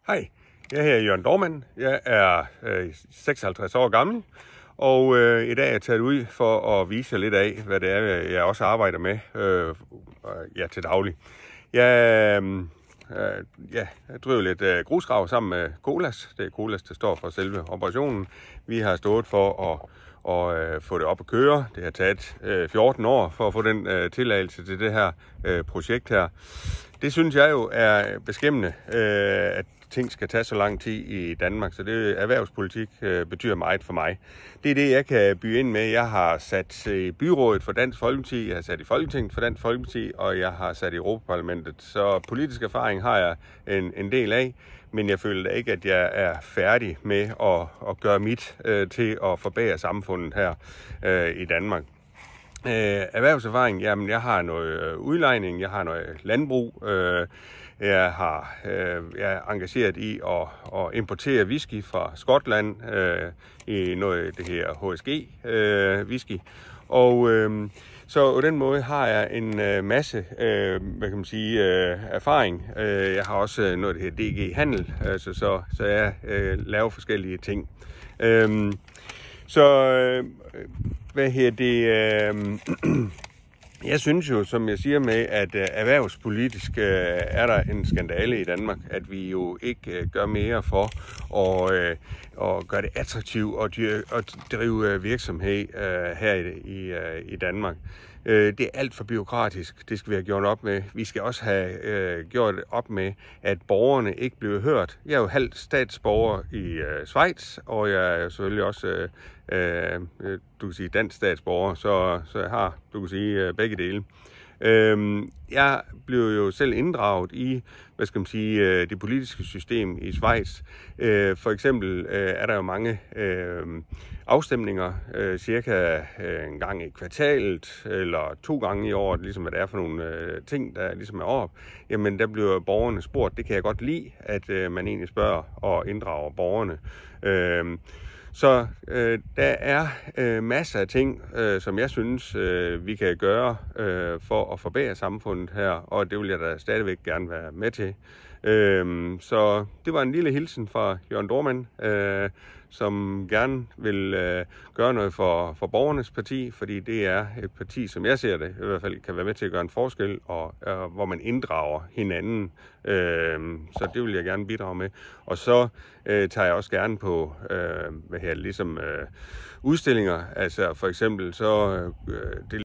Hej, jeg hedder Jørgen Dormann. Jeg er 56 år gammel, og i dag er jeg taget ud for at vise jer lidt af, hvad det er, jeg også arbejder med til daglig. Jeg driver lidt grusgrav sammen med Colas. Det er Colas, der står for selve operationen. Vi har stået for at få det op at køre. Det har taget 14 år for at få den tilladelse til det her projekt her. Det synes jeg jo er beskæmmende, at ting skal tage så lang tid i Danmark, så det erhvervspolitik betyder meget for mig. Det er det, jeg kan byde ind med. Jeg har sat i byrådet for Dansk Folkeparti, jeg har sat i Folketinget for Dansk Folkeparti, og jeg har sat i Europaparlamentet. Så politisk erfaring har jeg en del af, men jeg føler ikke, at jeg er færdig med at gøre mit til at forbedre samfundet her i Danmark. Erhvervserfaring, jamen jeg har noget udlejning, jeg har noget landbrug, jeg er engageret i at importere whisky fra Skotland i noget det her HSG whisky, og så på den måde har jeg en masse erfaring. Jeg har også noget det her DG Handel, så jeg laver forskellige ting. Jeg synes jo, som jeg siger med, at erhvervspolitisk er der en skandale i Danmark, at vi jo ikke gør mere for at gøre det attraktivt at drive virksomhed her i Danmark. Det er alt for bureaukratisk. Det skal vi have gjort op med. Vi skal også have gjort op med, at borgerne ikke bliver hørt. Jeg er jo halvt statsborger i Schweiz, og jeg er selvfølgelig også dansk statsborger, så jeg har, begge dele. Jeg blev jo selv inddraget i, det politiske system i Schweiz. For eksempel er der jo mange afstemninger, cirka en gang i kvartalet, eller 2 gange i året, ligesom hvad det er for nogle ting, der ligesom er op. Jamen, der bliver borgerne spurgt. Det kan jeg godt lide, at man egentlig spørger og inddrager borgerne. Så der er masser af ting, som jeg synes, vi kan gøre for at forbedre samfundet her, og det vil jeg da stadigvæk gerne være med til. Så det var en lille hilsen fra Jørgen Dormann, som gerne vil gøre noget for borgernes parti, fordi det er et parti, som jeg ser det, i hvert fald kan være med til at gøre en forskel, og hvor man inddrager hinanden. Så det vil jeg gerne bidrage med. Og så tager jeg også gerne på udstillinger. Altså for eksempel så det